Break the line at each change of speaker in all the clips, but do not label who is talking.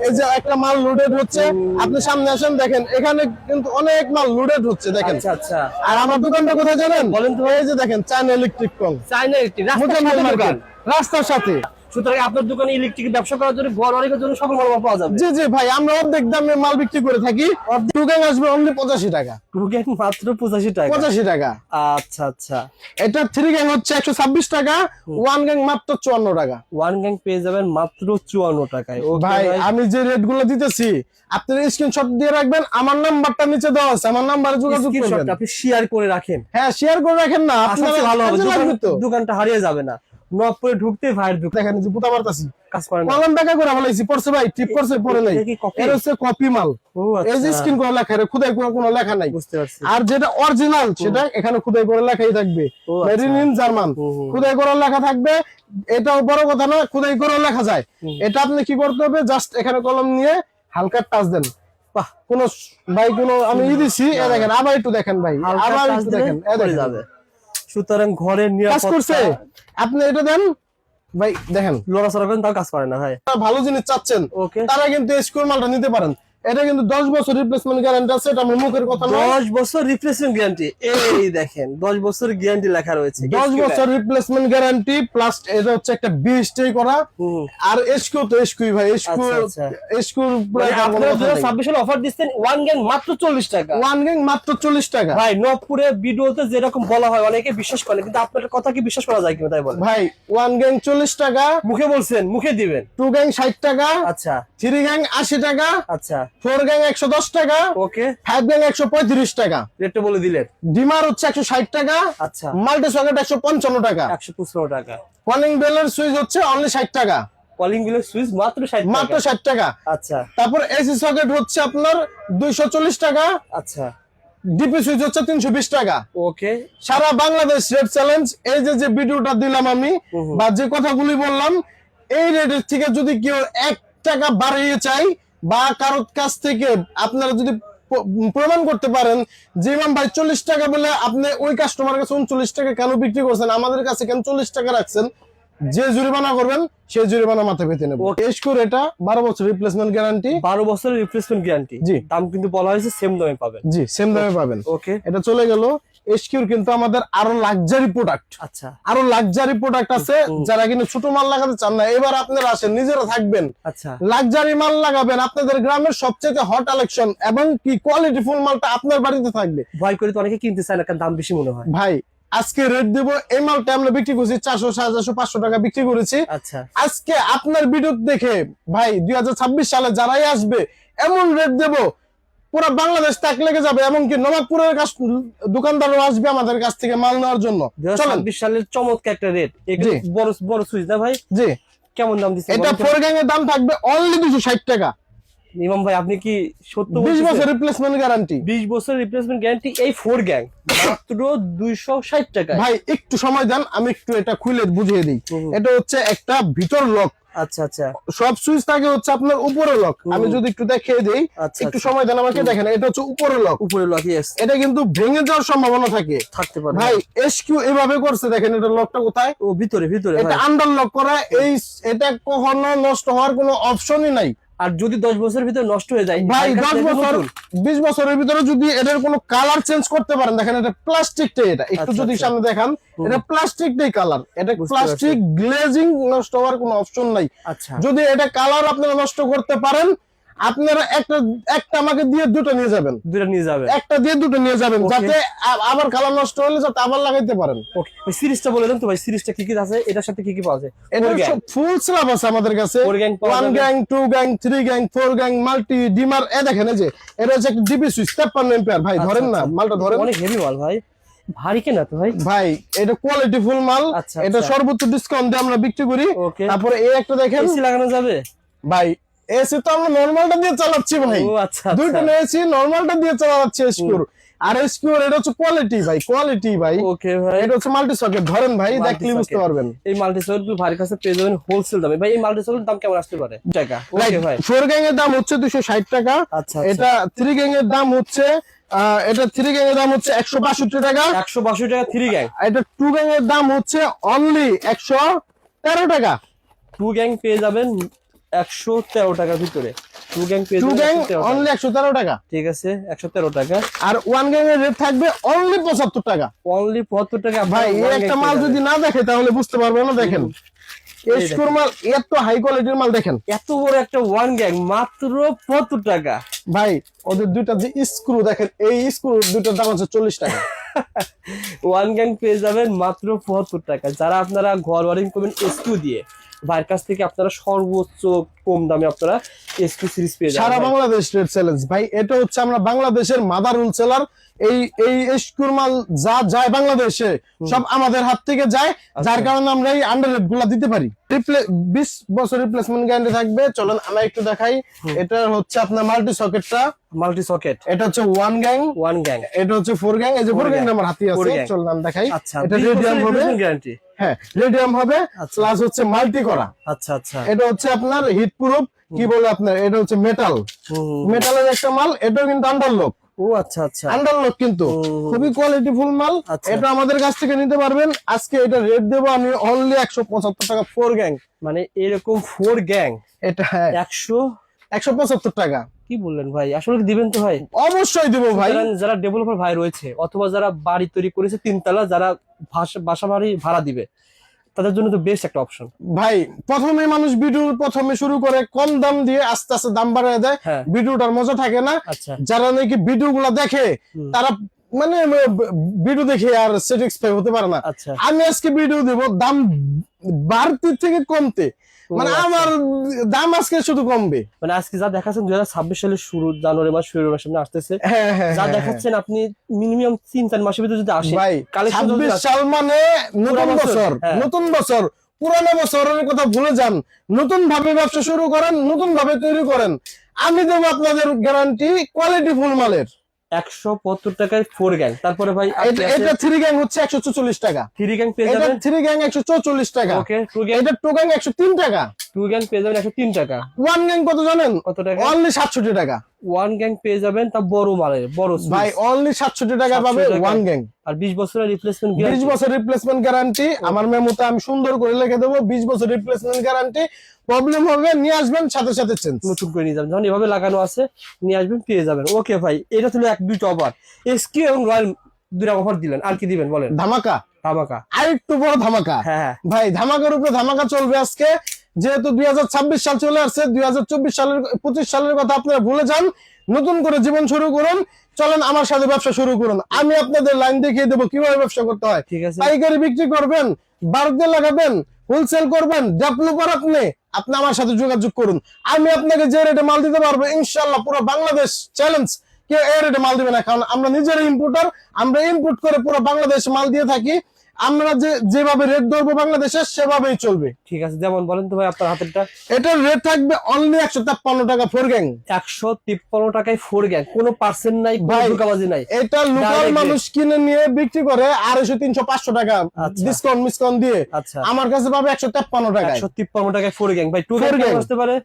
এই যে একটা মাল লোডেড হচ্ছে, আপনি সামনে আসেন দেখেন, এখানে কিন্তু অনেক মাল লোডেড হচ্ছে দেখেন।
আচ্ছা আচ্ছা।
আর আমার দোকানটা কোথায় জানেন?
বলেন তো।
এই যে দেখেন চায়না ইলেকট্রিক কম,
চায়না ইলেকট্রিক রাস্তার সাথে দোকান।
রাস্তার সাথে।
সুতরাং আপনার দোকানে ইলেকট্রিক ব্যবসা করার জন্য ঘর অনেকের জন্য সকল মাল পাওয়া যাবে।
জি জি ভাই, আমরা অর্ধেক দামে মাল বিক্রি করে থাকি। টু গ্যাং আসবে অনলি 85 টাকা।
টু গ্যাং মাত্র 85 টাকা।
85 টাকা।
আচ্ছা আচ্ছা।
এটা থ্রি গ্যাং হচ্ছে 126 টাকা, ওয়ান গ্যাং মাত্র 54 টাকা।
ওয়ান গ্যাং পেয়ে যাবেন মাত্র 54 টাকায়।
ভাই আমি যে রেট গুলো দিতেছি আপনার স্ক্রিনশট দিয়ে রাখবেন, আমার নাম্বারটা নিচে দেওয়া আছে, আমার নাম্বারে যোগাযোগ করবেন।
আপনি শেয়ার করে রাখেন।
হ্যাঁ শেয়ার করে রাখেন না, আপনার
ভালো হবে,
তো
দোকানটা হারিয়ে যাবে না। নবপুরে ঢুকতে ভাইয়ের দোকান
দেখেন যে পুতা মারতাছি
কাজ করে না।
কলম টাকা করে বলাইছি, পড়ছে ভাই টিপ করছে পড়ে নাই, এর হচ্ছে কপি মাল।
ও
এই যে
আচ্ছা,
স্ক্রিন করে লেখা, খোদাই করে কোনো লেখা নাই।
বুঝতে পারছি।
আর যেটা অরিজিনাল সেটা এখানে খোদাই করে লেখাই থাকবে, মেড ইন জার্মান, খোদাই করে লেখা থাকবে। এটাও বড় কথা না, খোদাই করে লেখা যায়। এটা আপনি কি করতে হবে, জাস্ট এখানে কলম নিয়ে হালকা টাচ দেন। বাহ, কোন ভাই কোন আমি দিছি, এ দেখেন আবার একটু দেখেন ভাই, আবার একটু দেখেন, এ দেখেন
যাবে। সুতরাং ঘরের
কাজ
নিরাপত্তা
করছে। আপনি এটা দেন ভাই, দেখেন
লড়াচড়া করেন তাও কাজ করে না ভাই।
ভালো জিনিস চাচ্ছেন
ওকে,
তারা কিন্তু স্কুল মালটা নিতে পারেন। এটা কিন্তু 10 বছর রিপ্লেসমেন্ট গ্যারান্টি আছে, এটা আমার মুখের কথা না।
10 বছর রিপ্লেসমেন্ট গ্যারান্টি। এই দেখেন 10 বছর গ্যারান্টি লেখা রয়েছে।
10 বছর রিপ্লেসমেন্ট গ্যারান্টি প্লাস এটা হচ্ছে একটা 20 স্টে করা। আর এসকো তো এসকুই ভাই, এসকো প্রায়
আপনারা 2026 সালে অফার দিচ্ছেন ওয়ান গ্যাং মাত্র 40 টাকা।
ওয়ান গ্যাং মাত্র 40 টাকা।
ভাই নবপুরে ভিডিওতে যেরকম বলা হয় অনেকে বিশ্বাস করে, কিন্তু আপনার কথা কি বিশ্বাস করা যায় কিনা তাই বলেন।
ভাই ওয়ান গ্যাং 40 টাকা,
মুখে বলছেন, মুখে দিবেন।
টু গ্যাং 60 টাকা,
আচ্ছা
থ্রি গ্যাং 80 টাকা,
আচ্ছা,
ফোর গ্যাং 110 টাকা,
ওকে,
ফাইভ গ্যাং 135 টাকা,
রেটটা বলে দিলেন।
ডিমার হচ্ছে 160 টাকা,
আচ্ছা,
মাল্টি সকেট 155 টাকা,
155 টাকা।
কলিং বেলের সুইচ হচ্ছে অনলি 60 টাকা।
কলিং বিলের সুইচ মাত্র 60 টাকা।
মাত্র 60 টাকা।
আচ্ছা
তারপর এসি সকেট হচ্ছে আপনার 240 টাকা,
আচ্ছা,
ডিপি সুইচ হচ্ছে 320 টাকা।
ওকে,
সারা বাংলাদেশ রেট চ্যালেঞ্জ। এই যে ভিডিওটা দিলাম আমি বা যে কথাগুলি বললাম, এই রেটের থেকে যদি কেউ 1 টাকা বাড়িয়ে চাই বা কারোর কাছ থেকে আপনারা যদি প্রমাণ করতে পারেন যে ইমাম ভাই 40 টাকা বলে আপনি ওই কাস্টমারের কাছে 39 টাকা কেন বিক্রি করছেন, আমাদের কাছে কেন 40 টাকা রাখছেন, যে জরিমানা করবেন সেই জরিমানা মাথা পেতে নেব। এসকোর এটা 12 বছর রিপ্লেসমেন্ট গ্যারান্টি।
12 বছরের রিপ্লেসমেন্ট গ্যারান্টি।
জি,
দাম কিন্তু বলা হয়েছে সেম দামে পাবেন।
জি সেম দামে পাবেন।
ওকে,
এটা চলে গেল। এসকোর কিন্তু আমাদের আরো লাক্সারি প্রোডাক্ট,
আচ্ছা,
আরো লাক্সারি প্রোডাক্ট আছে যারা কিন্তু ছোট মাল লাগাতে চান না। এবার আপনারা আসেন, নিজেরা থাকবেন,
আচ্ছা,
লাক্সারি মাল লাগাবেন। আপনাদের গ্রামের সবচেয়ে হট কালেকশন এবং কি কোয়ালিটি ফুল মালটা আপনার বাড়িতে থাকবে।
ভয় করে তো অনেকে কিনতে চায় না, কারণ দাম বেশি মনে হয়।
ভাই আজকে রেট দেব, এই মালটা আমরা বিক্রি করছি 400, 700, 500 টাকা বিক্রি করেছি।
আচ্ছা,
আজকে আপনার ভিডিও দেখে ভাই 2026 সালে যারাই আসবে এমন রেট দেব পুরো বাংলাদেশ তাক লেগে যাবে, এমনকি নবাবপুরের দোকানদারও আসবে আমাদের কাছ থেকে মাল নেওয়ার জন্য।
2026 সালের চমৎকার একটা রেট। বড় বড় সুইচ না ভাই?
জি।
কেমন দাম দিচ্ছেন?
এটা 4 গ্যাং এর দাম থাকবে অনলি 260 টাকা।
ইমাম ভাই আপনি কি সত্য
20 বছর রিপ্লেসমেন্ট গ্যারান্টি।
20 বছর রিপ্লেসমেন্ট গ্যারান্টি এই 4 গ্যাং মাত্র 260 টাকা।
ভাই একটু সময় দেন, আমি একটু এটা খুলে বুঝিয়ে দিই। এটা হচ্ছে একটা ভিতর লক।
আচ্ছা আচ্ছা,
সব সুইচ থাকে হচ্ছে আপনার উপরে লক। আমি যদি একটু দেখিয়ে দেই, একটু সময় দেন আমাকে। দেখেন এটা হচ্ছে উপরে লক,
উপরে লক। यस,
এটা কিন্তু ভেঙে যাওয়ার সম্ভাবনা থাকতে পারে। ভাই এসকিউ এভাবে করছে, দেখেন এটা লকটা কোথায়,
ও ভিতরে ভিতরে
এটা আন্ডার লক করা। এটা কখনো নষ্ট হওয়ার কোনো অপশনই নাই।
আর যদি 10 বছরের ভিতরে নষ্ট হয়ে যায়
ভাই 10 বছর 20 বছরের ভিতরে যদি এটার কোনো কালার চেঞ্জ করতে পারেন, দেখেন এটা প্লাস্টিকটাই, এটা একটু যদি সামনে দেখান, এটা প্লাস্টিকটাই কালার, এটা প্লাস্টিক গ্লেজিং, নষ্ট হওয়ার কোনো অপশন নাই।
আচ্ছা,
যদি এটা কালার আপনারা নষ্ট করতে পারেন, আপনারা একটা আমাকে দিয়ে দুটো নিয়ে যাবেন, একটা দিয়ে দুটো নিয়ে যাবেন, যাতে আবার কালার নষ্ট হলে যাতে আবার লাগাইতে পারেন।
ওকে, ওই সিরিজটা বলে দেন তো ভাই, সিরিজটা কি কি আছে, এটার সাথে কি কি পাওয়া যায়?
এটা ফুল স্ল্যাব আছে আমাদের কাছে, 1 gang, 2 gang, 3 gang, 4 gang, multi dimmer. এ দেখেন এই যে এটা হচ্ছে একটা ডিপি সুইচ 53 এম্পিয়ার। ভাই ধরেন না, মালটা ধরেন,
অনেক হেভি মাল ভাই, ভারী কেনা তো ভাই।
ভাই এটা কোয়ালিটি ফুল মাল। এটা সর্বোচ্চ ডিসকাউন্ট দিয়ে আমরা বিক্রি করি। তারপরে এই একটা দেখেন,
এসি লাগানো যাবে
ভাই। এসি তো আমরা নরমালটা দিয়ে চালাচ্ছি ভাই।
ও আচ্ছা,
দুইটা এসি নরমালটা দিয়ে চালাচ্ছি এসকোর। আর এসকোর এটা হচ্ছে কোয়ালিটি ভাই, কোয়ালিটি ভাই।
ওকে ভাই,
এটা হচ্ছে মাল্টি সকেট। ধরেন ভাই, দেখলে বুঝতে পারবেন।
এই মাল্টি সকেট গুলো ভারী কাছে পেয়ে যাবেন হোলসেল দামে। ভাই এই মাল্টি সকেটের দাম কেমন আসতে পারে? টাকা। ওকে ভাই,
4 গ্যাং এর দাম হচ্ছে 260 টাকা।
আচ্ছা,
এটা 3 গ্যাং এর দাম হচ্ছে 162 টাকা।
162 টাকা 3 গ্যাং।
এটা 2 গ্যাং এর দাম হচ্ছে অনলি 113 টাকা।
2 গ্যাং পেয়ে যাবেন 113 টাকার ভিতরে টু গ্যাং পেয়ে
টু
যাবেন
গ্যাং
113 টাকা।
অনলি 113 টাকা।
ঠিক আছে 113 টাকা।
আর ওয়ান গ্যাং এর রেট থাকবে অনলি 75 টাকা।
অনলি 75 টাকা।
ভাই এই একটা মাল যদি না দেখে তাহলে বুঝতে পারবে না। দেখেন এসকোর মাল, এত হাই কোয়ালিটির মাল, দেখেন
এত বড় একটা ওয়ান গ্যাং মাত্র 75 টাকা।
ভাই ওদের দুইটা যে স্ক্রু দেখেন, এই স্ক্রু দুইটার দাম আছে 40 টাকা।
ওয়ান গ্যাং পেয়ে যাবেন মাত্র 75 টাকা। যারা আপনারা ঘর ওয়ারিং করবেন এসকিউ দিয়ে, ভাইয়ের কাছ থেকে আপনারা সর্বোচ্চ কম দামে আপনারা এসকিউ সিরিজ পেয়ে যাবেন।
সারা বাংলাদেশ রেট চ্যালেঞ্জ ভাই, এটা হচ্ছে আমরা বাংলাদেশের মাদার হোলসেলার। এই স্ক্রুর মাল যা যায় বাংলাদেশে সব আমাদের হাত থেকে যায়, যার কারণে আমরা এই আন্ডার রেট গুলা দিতে পারি। 20 বছর রিপ্লেসমেন্ট গ্যারান্টি থাকবে। চলেন আমরা একটু দেখাই। এটা হচ্ছে আপনার মাল্টি সকেটটা,
মাল্টি সকেট।
এটা হচ্ছে ওয়ান গ্যাং,
ওয়ান গ্যাং।
এটা হচ্ছে ফোর গ্যাং। এই যে ফোর গ্যাং আমার হাতে আছে, চলুন আমি দেখাই।
আচ্ছা,
এটা রেডিয়াম হবে,
গ্যারান্টি।
হ্যাঁ রেডিয়াম হবে, প্লাস হচ্ছে মাল্টি করা।
আচ্ছা আচ্ছা।
এটা হচ্ছে আপনার হিট প্রুফ, কি বলে আপনার, এটা হচ্ছে মেটাল, মেটালের একটা মাল। এটাও কিন্তু আন্ডারলক।
ও আচ্ছা আচ্ছা,
আন্ডারলক কিন্তু খুবই কোয়ালিটিফুল মাল। এটা আমাদের কাছ থেকে নিতে পারবেন। আজকে এটা রেট দেবো আমি অনলি 175 টাকা ফোর গ্যাং।
মানে এরকম ফোর গ্যাং
এটা 175 টাকা।
কি বললেন ভাই, আসলে কি দিবেন তো ভাই?
অবশ্যই দেবো ভাই।
যারা ডেভেলপার ভাই রয়েছে অথবা যারা বাড়ি তৈরি করেছে তিনতলা, যারা বাসা বাড়ি ভাড়া দিবে, তাদের জন্য তো বেস্ট একটা অপশন
ভাই। প্রথমে মানুষ ভিডিও প্রথমে শুরু করে কম দাম দিয়ে, আস্তে আস্তে দাম বাড়ায় দেয়, ভিডিওটার মজা থাকে না।
আচ্ছা,
যারা নাকি ভিডিও গুলা দেখে তারা মানে ভিডিও দেখে আর স্যাটিসফাই হতে পারে না।
আচ্ছা,
আমি আজকে ভিডিও দেব দাম বাড়তি থেকে কমতে, মানে আমার দাম আজকে শুধু কমবে।
মানে আজকে যা দেখাচ্ছেন 2026 সালের শুরু, জানুয়ারি মাস শুরু সামনে আসতেছে, যা দেখাচ্ছেন আপনি মিনিমাম 3-4 মাসের ভিতরে যদি আসে
ভাই। 26 সাল মানে নতুন বছর, নতুন বছর। পুরানো বছরের কথা ভুলে যান, নতুন ভাবে ব্যবসা শুরু করেন, নতুন ভাবে তৈরি করেন। আমি দেবো আপনাদের গ্যারান্টি কোয়ালিটি ফুল মালের।
175 টাকায় ফোর গ্যাং। তারপরে ভাই
এটা থ্রি গ্যাং হচ্ছে 144 টাকা।
থ্রি গ্যাং পেয়ে যাবেন,
থ্রি গ্যাং 144 টাকা।
ওকে, টু গ্যাং,
এটা টু গ্যাং 103 টাকা।
টু গ্যাং পেয়ে যাবেন 103 টাকা।
ওয়ান গ্যাং কত জানেন?
কত টাকা?
অনলি 67 টাকা।
ওয়ান গ্যাং পেয়ে যাবেন, তা বড় মালের, বড়
ভাই অনলি 67 টাকা পাবে ওয়ান গ্যাং।
আর 20 বছরের রিপ্লেসমেন্ট
20 বছর রিপ্লেসমেন্ট গ্যারান্টি। আমার মেমোতে আমি সুন্দর করে লিখে দেবো 20 বছর রিপ্লেসমেন্ট গ্যারান্টি। প্রবলেম হবে নিয়ে আসবেন, সাথে সাথে চেঞ্জ
নতুন করে নিয়ে যাবেন। যখন এভাবে লাগানো আছে নিয়ে আসবেন, পেয়ে যাবেন। ওকে ভাই, এটা ছিল এক দুইটা অফার। এসকিউ এবং রয়্যাল দুইটা অফার দিলেন, আর কি দিবেন বলেন?
ধামাকা,
ধামাকা,
আর একটু বড় ধামাকা।
হ্যাঁ
ভাই ধামাকার উপরে ধামাকা চলবে আজকে। যেহেতু 2026 সাল চলে আসছে, 2024 সালের 25 সালের কথা আপনারা ভুলে যান, নতুন করে জীবন শুরু করুন। চলেন আমার সাথে ব্যবসা শুরু করুন। আমি আপনাদের লাইন দেখিয়ে দেবো কিভাবে ব্যবসা করতে হয়।
ঠিক আছে,
পাইকারি বিক্রি করবেন, বাড়িতে লাগাবেন, হোলসেল করবেন, ডেভেলপার আপনি আমার সাথে যোগাযোগ করুন। আমি আপনাকে যে রেটে মাল দিতে পারবো ইনশাল্লাহ পুরো বাংলাদেশ চ্যালেঞ্জ, কেউ এই রেটে মাল দিবে না। কারণ আমরা নিজেরা ইম্পোর্টার, আমরা ইম্পোর্ট করে পুরো বাংলাদেশ মাল দিয়ে থাকি। আমরা যেভাবে রেট ধরবো বাংলাদেশে সেভাবেই চলবে।
ঠিক আছে, যেমন বলেন তো ভাই আপনার হাতেরটা।
এটার রেট থাকবে অনলি 153 টাকা ফোর গ্যাং।
153 টাকায় ফোর গ্যাং, কোনো পার্সেন্ট নাই, কোনো ধোঁকাবাজি নাই।
এটা লোকাল মানুষ কিনে নিয়ে বিক্রি করে 250, 300, 500 টাকা ডিসকাউন্ট দিয়ে।
আচ্ছা,
আমার কাছে পাবে 153 টাকা।
153 টাকায় ফোর গ্যাং। ভাই টু গ্যাং কেমন আসতে পারে?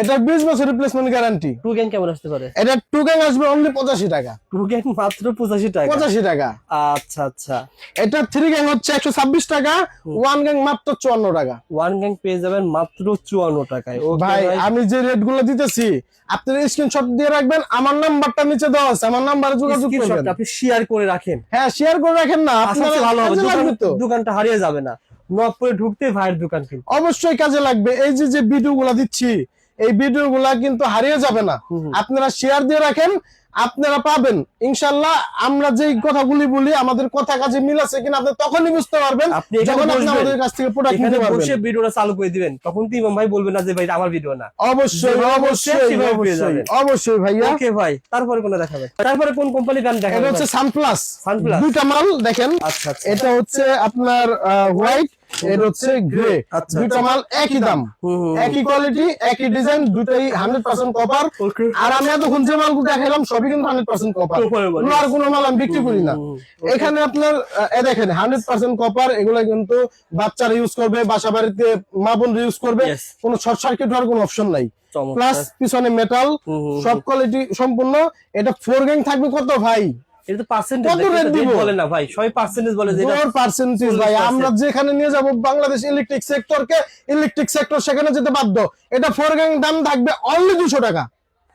এটা 20 বছর রিপ্লেসমেন্ট গ্যারান্টি।
টু গ্যাং কেমন আসতে পারে?
এটা টু গ্যাং আসবে অনলি 85 টাকা।
টু গ্যাং মাত্র 85 টাকা।
85 টাকা।
আচ্ছা আচ্ছা।
এটা থ্রি গ্যাং হচ্ছে 126 টাকা, ওয়ান গ্যাং মাত্র 54 টাকা।
ওয়ান গ্যাং পেয়ে যাবেন মাত্র 54 টাকায়।
ভাই আমি যে রেট গুলো দিতেছি আপনারা স্ক্রিনশট দিয়ে রাখবেন, আমার নাম্বারটা নিচে দেওয়া আছে, আমার নাম্বারে যোগাযোগ করবেন।
আপনি শেয়ার করে রাখেন।
হ্যাঁ শেয়ার করে রাখেন না, আপনারা
ভালো হবে,
তো
দোকানটা হারিয়ে যাবে না। নবপুরে ঢুকতে ভাইয়ের দোকান কিন্তু
অবশ্যই কাজে লাগবে। এই যে ভিডিও গুলা দিচ্ছি, এই ভিডিও গুলা কিন্তু হারিয়ে যাবে না। আপনারা শেয়ার দিয়ে রাখেন, আপনারা পাবেন ইনশাল্লাহ। আমরা যেই কথাগুলি বলি আমাদের কথা কাজে মিল আছে কিনা আপনি তখনই বুঝতে পারবেন যখন আপনি আমাদের কাছ থেকে প্রোডাক্ট নিতে পারবেন।
বসে ভিডিওটা চালু করে দিবেন, তখন তো ইমাম ভাই বলবে না যে ভাই আমার ভিডিও না।
অবশ্যই অবশ্যই ভাইয়া।
ওকে ভাই, তারপরে কোন দেখাবেন? তারপরে কোন কোম্পানির গান দেখাবেন?
এটা হচ্ছে সানপ্লাস। দুইটা মাল দেখেন।
আচ্ছা আচ্ছা।
এটা হচ্ছে আপনার হোয়াইট, এটা হচ্ছে গ্রে। দুইটা মাল একই দাম, একই কোয়ালিটি, একই ডিজাইন, দুটাই 100% কপার। আর আমি এতক্ষণ যে মালগুলো দেখালাম সবই কিন্তু 100% কপার। আর কোনো মাল আমি বিক্রি করি না। এখানে আপনার দেখেন 100% কপার। এগুলো কিন্তু বাচ্চারা ইউজ করবে, বাসা বাড়িতে মা বোন ইউজ করবে, কোনো শর্ট সার্কিট হওয়ার কোনো অপশন নাই। প্লাস পিছনে মেটাল, সব কোয়ালিটি সম্পূর্ণ। এটা ফোর গ্যাং থাকবে কত ভাই?
এটা তো পার্সেন্টেজ
কত রেট দিব
বলে না ভাই, সবাই পার্সেন্টেজ বলে যে এটা
গড় পার্সেন্টেজ ভাই।
40%।
আমরা যেখানে নিয়ে যাব বাংলাদেশ ইলেকট্রিক সেক্টর সেখানে যেতে বাধ্য। এটা 4 গ্যাং দাম থাকবে অনলি 200 টাকা।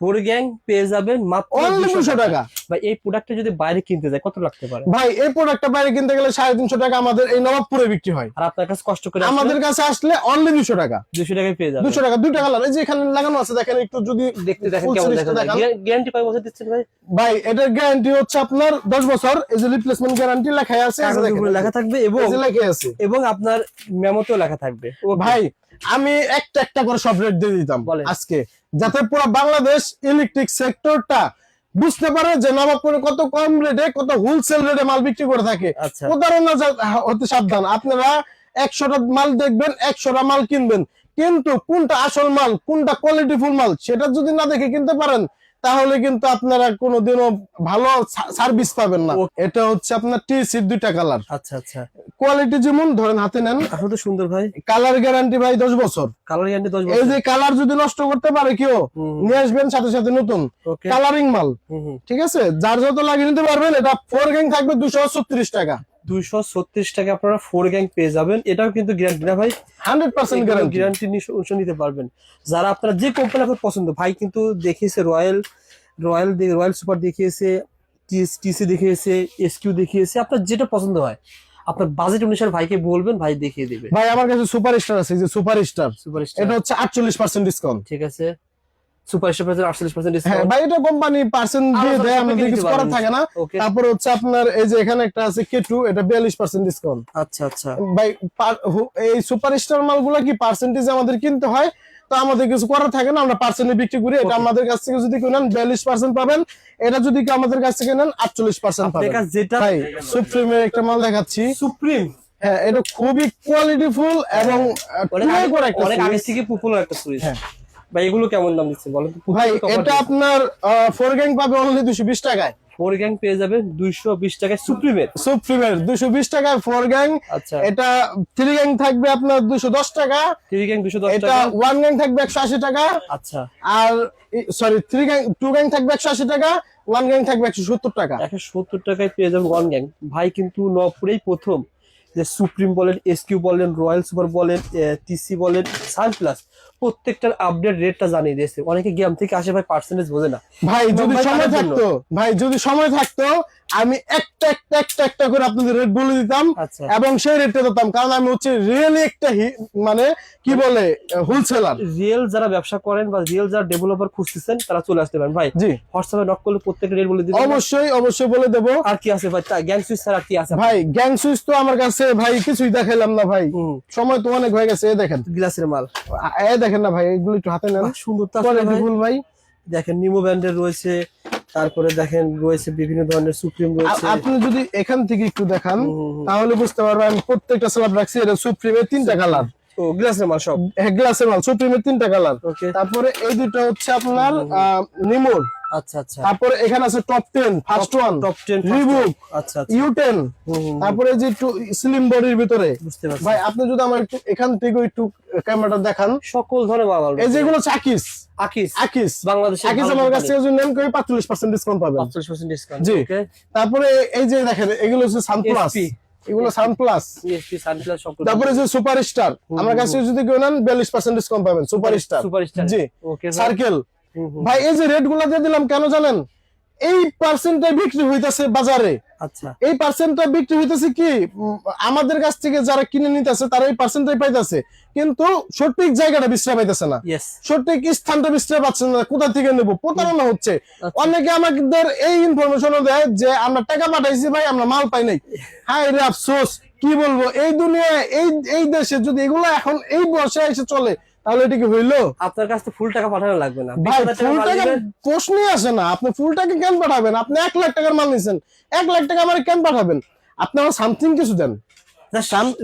4 গ্যাং পেয়ে যাবেন মাত্র
অনলি 200 টাকা।
ভাই এই প্রোডাক্টটা যদি বাইরে কিনতে যায় কত লাগতে পারে?
ভাই এই প্রোডাক্টটা বাইরে কিনতে গেলে 350 টাকা আমাদের এই নবাবপুরে বিক্রি হয়,
আর আপনার কাছে কষ্ট করে
আমাদের কাছে আসলে অনলি 200 টাকা।
200 টাকায় পেয়ে যাবেন।
200 টাকা, 2 টাকা কালার এই যে এখানে লাগানো আছে দেখেন, একটু যদি
দেখতে দেখেন
full
কেমন
series
দেখা
টা
যায়।
দেখান।
গ্যারান্টি কয় বছর দিচ্ছেন ভাই?
ভাই এটার গ্যারান্টি হচ্ছে আপনার 10 বছর। এই যে রিপ্লেসমেন্ট গ্যারান্টি লেখা আছে, এই যে
কাগজের
দেখেন,
উপরে লেখা থাকবে এবং
এই যে লেখা আছে।
এবং আপনার মেমোতেও লেখা থাকবে।
ভাই আমি একটা একটা করে সব রেট দিয়ে দিতাম
বলেন।
আজকে, যাতে পুরো বাংলাদেশ ইলেকট্রিক সেক্টরটা বুঝতে পারে যে নবাবপুরে কত কম রেটে, কত হোলসেল রেটে মাল বিক্রি করে থাকে।
আচ্ছা।
প্রতারণা হতে সাবধান। আপনারা 100টা মাল দেখবেন, 100টা মাল কিনবেন, কিন্তু কোনটা আসল মাল, কোনটা কোয়ালিটিফুল মাল সেটা যদি না দেখে কিনতে পারেন, তাহলে কিন্তু আপনারা কোনোদিনও ভালো সার্ভিস পাবেন না। এটা হচ্ছে আপনার টিসির 2টা কালার।
আচ্ছা আচ্ছা,
কোয়ালিটি যেমন ধরেন হাতে নেন,
আসলে তো সুন্দর ভাই।
কালার গ্যারান্টি ভাই 10 বছর।
কালার গ্যারান্টি 10
এই
বছর।
যে কালার যদি নষ্ট করতে পারে কেউ, নিয়ে আসবেন সাথে সাথে নতুন
ওকে।
কালারিং মাল।
হুম।
ঠিক আছে, যার যত লাগিয়ে নিতে পারবেন। এটা 4 গ্যাং থাকবে 236 টাকা।
236 টাকা আপনারা 4 গ্যাং পেয়ে যাবেন। এটাও কিন্তু গ্যারান্টি না ভাই,
100% গ্যারান্টি।
গ্যারান্টি নিতে পারবেন। যারা আপনারা যে কোম্পানি আপনার পছন্দ, ভাই কিন্তু দেখিয়েছে রয়্যাল সুপার দেখিয়েছে, টিসি দেখিয়েছে, এসকিউ দেখিয়েছে। আপনার যেটা পছন্দ হয় আপনার বাজেট অনুসারে ভাইকে বলবেন, ভাই দেখিয়ে দিবে।
ভাই আমার কাছে সুপার স্টার আছে, এই যে সুপার স্টার, এটা হচ্ছে 48% ডিসকাউন্ট।
ঠিক আছে, সুপার স্টার 48%
হ্যাঁ
ডিসকাউন্ট।
ভাই, এটা কোম্পানি পার্সেন্ট দিয়ে দেয়, আমাদের কিছু করার থাকে না।
ওকে।
তারপর হচ্ছে আপনার এই যে এখানে একটা আছে K2, এটা 42% ডিসকাউন্ট।
আচ্ছা আচ্ছা
ভাই এই সুপার স্টার মালগুলা কি পার্সেন্টেজ আমাদের কিনতে হয়, তো আমাদের কিছু করার থাকে না, আমরা পার্সেন্টে বিক্রি করি। এটা আমাদের কাছ থেকে যদি কেউ নেন 42% পাবেন, এটা যদি কেউ আমাদের কাছ থেকে নেন 48% পাবেন।
আপনার যেটা
ভাই সুপ্রিমের একটা মাল দেখাচ্ছি।
সুপ্রিম,
হ্যাঁ এটা খুবই কোয়ালিটিফুল এবং টুয়ে করে একটা
অনেক আগে
সুইচ।
থেকে পপুলার একটা সুইচ।
হ্যাঁ
ভাই এগুলো কেমন দাম দিচ্ছে বলেন তো?
ভাই এটা আপনার 4 গ্যাং পাবে অনলি 220 টাকায়।
4 গ্যাং পেয়ে যাবেন 220 টাকায় সুপ্রিমের।
সুপ্রিমের 220 টাকায় 4 গ্যাং।
আচ্ছা,
এটা 3 গ্যাং থাকবে আপনার 210 টাকা।
3 গ্যাং 210
এটা
টাকা।
1 গ্যাং থাকবে 180 টাকা।
আচ্ছা,
আর সরি 2 গ্যাং থাকবে 180 টাকা, 1 গ্যাং থাকবে 170 টাকা।
170 টাকায় পেয়ে যাবেন 1 গ্যাং। ভাই কিন্তু নবপুরেই প্রথম যে সুপ্রিম বলেন, এসকিউ বলেন, রয়্যাল সুপার বলেন, টিসি বলেন, সানপ্লাস প্রত্যেকটার আপডেট রেটটা জানিয়ে দিয়েছে। অনেকে গেম থেকে আসে ভাই, পার্সেন্টেজ বোঝে না।
ভাই যদি
ভাই
সময়
তাদের জন্য।
থাকতো, ভাই যদি সময় থাকতো আমি একটা করে আপনাদের রেট বলে দিতাম
আচ্ছা।
এবং সেই রেটটা দিতাম, কারণ আমি হচ্ছে রিয়েলি একটা মানে কি বলে হোলসেলার।
রিয়েল যারা ব্যবসা করেন বা রিয়েল যারা ডেভেলপার খুঁজতেছেন তারা চলে আসতে পারেন ভাই।
জি
হোয়াটসঅ্যাপে নক করলে প্রত্যেকটা রেট বলে দিবেন।
অবশ্যই বলে দেবো।
আর কি আছে ভাই, গ্যাং সুইচ ছাড়া আর কি আছে?
ভাই গ্যাং সুইচ তো আমার কাছে ভাই কিছুই দেখাইলাম না ভাই,
হুম।
সময় তো অনেক হয়ে গেছে। এই দেখেন
গ্লাসের মাল,
এই দেখেন না ভাই, এগুলো একটু হাতে নেন।
বাহ, সুন্দর তো আসলে ভাই।
কোয়ালিটিফুল ভাই।
দেখেন নিমো ব্র্যান্ডের রয়েছে, তারপরে দেখেন রয়েছে বিভিন্ন ধরনের সুপ্রিম রয়েছে।
আপনি যদি এখান থেকে একটু দেখান
হুম।
তাহলে বুঝতে পারবেন আমি প্রত্যেকটা স্ল্যাব রাখছি। এটা সুপ্রিমের 3টা কালার,
ও গ্লাসের মাল সব।
গ্লাসের মাল সুপ্রিমের 3টা কালার।
ওকে।
তারপরে এই দুটো হচ্ছে আপনার নিমোর।
আচ্ছা আচ্ছা,
তারপরে এখানে আছে top 10 first one,
top 10
Reebok,
আচ্ছা আচ্ছা,
U10। তারপরে যে একটু স্লিম বডির ভিতরে।
বুঝতে পারছি
ভাই আপনি যদি আমার একটু এখান থেকে একটু ক্যামেরাটা দেখান,
সকল ধরনের মাল।
এই যেগুলো চাকিস
আকিস বাংলাদেশের
আকিস আমার কাছ থেকে যদি নেন কই 45% ডিসকাউন্ট পাবেন।
45% ডিসকাউন্ট।
জি।
ওকে।
তারপরে এই যে দেখেন এগুলো হচ্ছে সানপ্লাস,
SP
এগুলো সানপ্লাস।
ESP সানপ্লাস সকল।
তারপরে যে সুপারস্টার আমার কাছে যদি কেউ নেন 42% ডিসকাউন্ট পাবেন। সুপারস্টার
জি।
ওকে। সার্কেল।
হুম।
ভাই এই যে রেট গুলা দিয়ে দিলাম কেন জানেন? এই পার্সেন্টটা বিক্রি হইতাছে বাজারে,
আচ্ছা,
এই পার্সেন্টটা বিক্রি হইতাছে কি আমাদের কাছ থেকে যারা কিনে নিতেছে তারা এই পার্সেন্টটাই পাইতাছে, কিন্তু সঠিক জায়গাটা বিশ্রাম পাইতেছে না,
ইয়েস।
সঠিক স্থানটা বিশ্রাম পাচ্ছে না। কোথা থেকে নেবো, প্রতারণা হচ্ছে। অনেকে আমাদের এই ইনফরমেশনও দেয় যে আমরা টাকা পাঠাইছি ভাই, আমরা মাল পাই নাই। হায় রে আফসোস, কি বলবো, এই দুনিয়ায় এই দেশে যদি এগুলো এখন এই বর্ষে এসে চলে তাহলে এটা কি হইলো?
আপনার কাছে ফুল টাকা পাঠানো লাগবে না
ভাই
20,000 টাকা
ফুল
মাল
টাকা
দিবেন।
প্রশ্নই আসে না। আপনি ফুল টাকা কেন পাঠাবেন? আপনি 1 লাখ টাকার মাল নিছেন, 1 লাখ টাকা আমার কেন পাঠাবেন? আপনি আমার সামথিং কিছু দেন।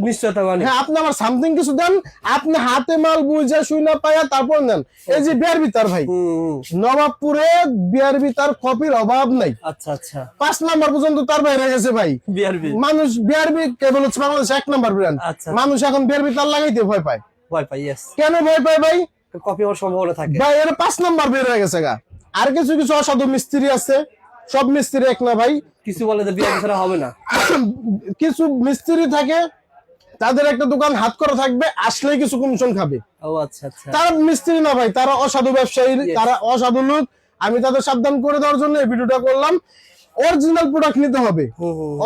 নিশ্চয়তা মানে
হ্যাঁ আপনি আমার সামথিং কিছু দেন, আপনি হাতে মাল বুঝা শুই না পায়া তারপর নেন। এই যে বিয়ার বিতার ভাই, নবাবপুরে বিয়ার বিতার কপির অভাব নাই।
আচ্ছা আচ্ছা,
5 নাম্বার পর্যন্ত তার বাইরে গেছে ভাই।
বিআরবি
মানুষ বিআরবি কেবল হচ্ছে বাংলাদেশ 1 নাম্বার ব্র্যান্ড।
আচ্ছা।
মানুষ এখন বিআরবি তার লাগাইতে ভয় পায়।
ইয়েস,
কেন ভয় পায় ভাই?
কপি হওয়ার সম্ভাবনা থাকে।
ভাই এর 5 নাম্বার বের হয়ে গেছে গা। আর কিছু অসাধু মিস্ত্রি আছে, সব মিস্ত্রি এক না ভাই,
কিছু বলে যে বিআরবি ছাড়া হবে না।
কিছু মিস্ত্রি থাকে তাদের একটা দোকান হাত করা থাকবে, আসলেই কিছু কমিশন খাবে।
ও আচ্ছা আচ্ছা।
তারা মিস্ত্রি না ভাই, তারা অসাধু ব্যবসায়ী,
Yes.
তারা অসাধু লোক। আমি তাদের সাবধান করে দেওয়ার জন্য এই ভিডিওটা করলাম। অরিজিনাল প্রোডাক্ট নিতে হবে।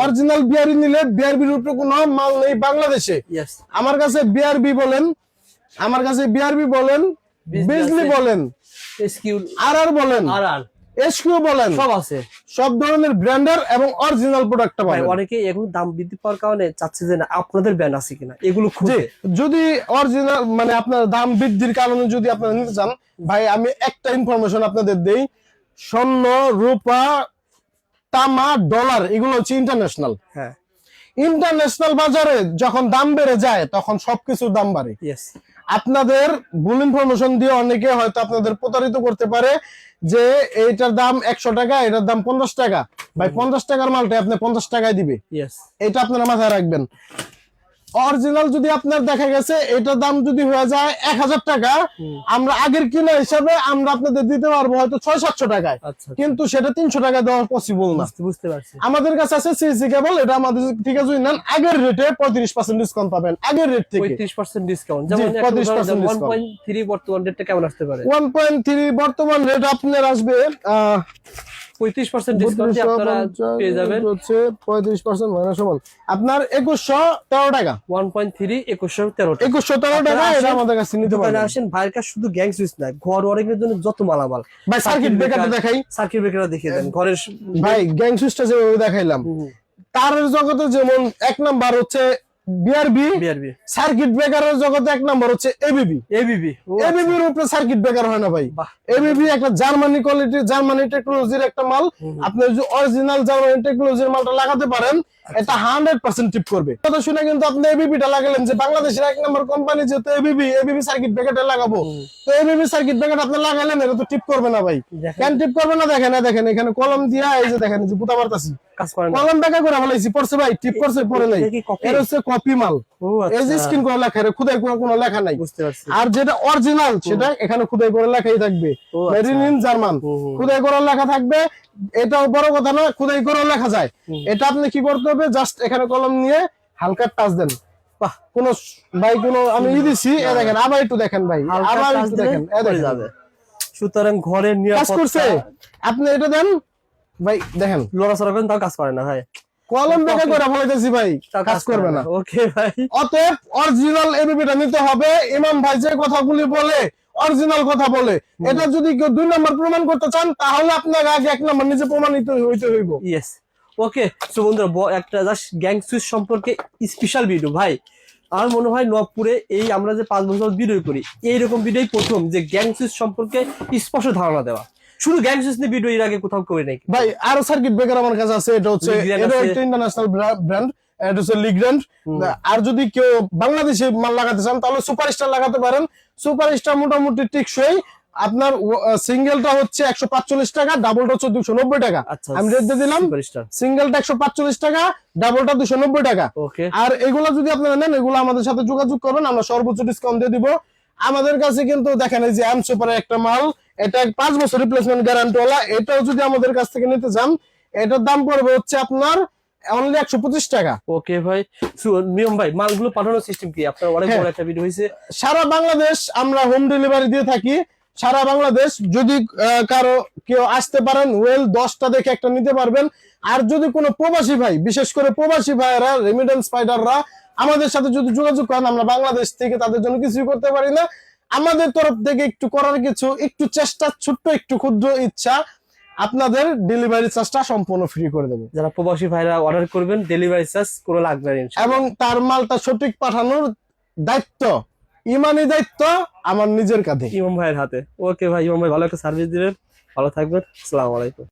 অরিজিনাল বিআরবি নিলে বিআরবির উপরে কোনো মাল নেই বাংলাদেশে।
ইয়েস।
আমার কাছে বিআরবি বলেন, আমার কাছে বিআরবি বলেন, বিজলি বলেন,
এসকিউ
আর বলেন,
আর
এসকিউ বলেন,
সব আছে।
সব ধরনের ব্র্যান্ডের এবং অরিজিনাল প্রোডাক্টটা
ভাই
পাবেন।
অনেকে এগুলো দাম বৃদ্ধি পাওয়ার কারণে চাচ্ছে যে না আপনাদের ব্র্যান্ড আছে কিনা এগুলো
জি,
খুঁজে।
যদি অরিজিনাল মানে আপনার দাম বৃদ্ধির কারণে যদি আপনারা নিতে চান, ভাই আমি একটা ইনফরমেশন আপনাদের দেই, স্বর্ণ, রূপা, তামা, ডলার এগুলো হচ্ছে ইন্টারন্যাশনাল।
হ্যাঁ।
ইন্টারন্যাশনাল বাজারে যখন দাম বেড়ে যায় তখন সবকিছুর দাম বাড়ে।
ইয়েস।
আপনাদের ভুল ইনফরমেশন দিয়ে অনেকে হয়তো আপনাদের প্রতারিত করতে পারে যে এইটার দাম 100 টাকা, এটার দাম 50 টাকা। ভাই 50 টাকার মালটা আপনি 50 টাকায় দিবে,
ইয়েস।
এটা আপনারা মাথায় রাখবেন। অরিজিনাল যদি আপনার দেখা গেছে এটার দাম যদি হয়ে যায় 1000 টাকা, আমরা আগের কিনা হিসাবে আমরা আপনাদের দিতে পারবো হয়তো 600-700 টাকায়,
আচ্ছা
কিন্তু সেটা 300 টাকা দেওয়া পসিবল না।
বুঝতে পারছি।
আমাদের কাছে আছে সিসি কেবল, এটা আমাদের থেকে যদি নেন আগের রেটে 35% ডিসকাউন্ট পাবেন, আগের রেট থেকে
35% ডিসকাউন্ট।
জি,
যেমন
35% discount।
1.3 বর্তমান রেটটা কেমন আসতে পারে?
1.3 বর্তমান রেট আপনার আসবে
35% ডিসকাউন্টে আপনারা পেয়ে যাবেন
হচ্ছে 35% মানে সমান আপনার 2113 টাকা।
1.3 2113 টাকা।
2113 টাকা এটা আমাদের কাছে নিতে
দোকানে
পারবেন।
আসেন, ভাইয়ের কাছে শুধু গ্যাং সুইচ না, ঘর ওয়ারিং এর জন্য যত মালামাল।
ভাই সার্কিট ব্রেকারটা দেখাই,
সার্কিট ব্রেকার দেখিয়ে দেন ঘরের।
ভাই গ্যাং সুইচটা যেভাবে দেখাইলাম, তারের জগতে যেমন এক নাম্বার হচ্ছে বিআরবি,
বিআরবি।
সার্কিট ব্রেকারের জগতে এক নাম্বার হচ্ছে এবিবি।
এবিবি।
এবিবির উপরে সার্কিট ব্রেকার হয় না ভাই।
বাহ।
এবিবি একটা জার্মানি কোয়ালিটি, জার্মানি টেকনোলজির একটা মাল। আপনি যদি অরিজিনাল জার্মানি টেকনোলজির মালটা লাগাতে পারেন, এটা 100% টিপ করবে। কথা শুনে কিন্তু আপনি এবিবিটা লাগালেন যে বাংলাদেশের এক নম্বর কোম্পানি যেহেতু এবিবি, এবিবি সার্কিট ব্রেকারটা লাগাবো, তো এবিবি সার্কিট ব্রেকার আপনি লাগালেন, এটা তো টিপ করবে না ভাই। কেন টিপ করবে না? দেখেন দেখেন এখানে কলম দিয়া, এই যে দেখেন যে পুতা মারতাছি,
কাজ করে না।
কলম বেকা করে ফেলাইছি, পড়ছে ভাই, টিপ করছে পড়ে নাই।
এটা কি copy?
এটা হচ্ছে কপি মাল।
ও
এই যে
আচ্ছা,
স্ক্রিন করে লেখা, খোদাই করে কোনো লেখা নাই।
বুঝতে পারছি।
আর যেটা অরিজিনাল সেটা এখানে খোদাই করে লেখাই থাকবে,
ও
মেড
আচ্ছা।
ইন জার্মান, খোদাই করে লেখা থাকবে। এটাও বড় কথা না, খোদাই করে লেখা যায়। এটা আপনি কি করতে হবে, জাস্ট এখানে কলম নিয়ে হালকা টাচ দেন।
বাহ।
কোন ভাই কোন আমি দিছি, এ দেখেন আবার একটু দেখেন ভাই,
হালকা
আবার
touch
একটু
দিলে
দেখেন, এ
পড়ে
দেখেন
যাবে। সুতরাং ঘরের
কাজ করছে।
নিরাপত্তা
আপনি এটা দেন ভাই, দেখেন
লড়াচড়া করেন তাও কাজ করে না ভাই।
কলম বেকা করে ফেলাইতেছি ভাই,
তাও
কাজ করবে না।
ওকে ভাই।
অতএব অরিজিনাল এবিবিটা নিতে হবে। ইমাম ভাই যে কথাগুলি বলে অরিজিনাল কথা বলে, এটা যদি কেউ 2 নম্বর প্রমাণ করতে চান তাহলে আপনাকে আগে 1 নম্বর নিজে প্রমাণিত হইতে হইব।
ইয়েস। ওকে সো বন্ধুরা, একটা জাস্ট গ্যাং সুইচ সম্পর্কে স্পেশাল ভিডিও ভাই। আমার মনে হয় নবপুরে এই আমরা যে 5 বছর ভিডিও করি, এইরকম ভিডিওই প্রথম যে গ্যাং সুইচ সম্পর্কে স্পষ্ট ধারণা দেওয়া। শুধু গ্যাং সুইচ নিয়ে ভিডিও এর আগে কোথাও করে নাই
ভাই। আরো সার্কিট ব্রেকার আমার কাছে আছে, এটা হচ্ছে
Legrand
এটা
আছে।
একটা ইন্টারন্যাশনাল ব্র্যান্ড, এটা হচ্ছে লিগ্র্যান্ড। আর যদি কেউ বাংলাদেশে মাল লাগাতে চান তাহলে সুপারস্টার লাগাতে পারেন। সুপারস্টার মোটামুটি টিকসই। আপনার সিঙ্গেলটা হচ্ছে 145 টাকা, ডাবলটা হচ্ছে 290 টাকা।
আচ্ছা,
আমি রেট দিয়ে দিলাম,
সুপারস্টার।
সিঙ্গেলটা 145 টাকা, ডাবলটা 290 টাকা।
ওকে।
আর এগুলো যদি আপনারা নেন, এগুলো আমাদের সাথে যোগাযোগ করবেন, আমরা সর্বোচ্চ ডিসকাউন্ট দিয়ে দিব। আমাদের কাছে কিন্তু দেখেন এই যে এম সুপারের একটা মাল, এটা 5 বছর রিপ্লেসমেন্ট গ্যারান্টি ওয়ালা। এটাও যদি আমাদের কাছ থেকে নিতে চান, এটার দাম পড়বে হচ্ছে আপনার অনলি 125 টাকা।
ওকে ভাই। নিয়ম ভাই, মালগুলো পাঠানোর সিস্টেম কি? আপনার অনেক
হ্যাঁ।
বড় একটা ভিডিও হয়েছে।
সারা বাংলাদেশ আমরা হোম ডেলিভারি দিয়ে থাকি। সারা বাংলাদেশ যদি কারো কেউ আসতে পারেন, ওয়েল 10টা দেখে একটা নিতে পারবেন। আর যদি কোনো প্রবাসী ভাই, বিশেষ করে প্রবাসী ভাইয়েরা, রেমিটেন্স স্পাইডাররা আমাদের সাথে যদি যোগাযোগ করেন, আমরা বাংলাদেশ থেকে তাদের জন্য কিছুই করতে পারি না। আমাদের তরফ থেকে একটু করার কিছু, একটু চেষ্টা, ছোট্ট একটু ক্ষুদ্র ইচ্ছা, আপনাদের ডেলিভারি চার্জটা সম্পূর্ণ ফ্রি করে দেবো।
যারা প্রবাসী ভাইরা অর্ডার করবেন, ডেলিভারি চার্জ কোনো লাগবে না ইনশাআল্লাহ।
এবং তার মালটা সঠিক পাঠানোর দায়িত্ব, ইমানি দায়িত্ব আমার নিজের কাঁধে।
ইমাম ভাইয়ের হাতে। ওকে ভাই, ইমাম ভাই ভালো একটা সার্ভিস দিবেন, ভালো থাকবেন। আসসালামু আলাইকুম।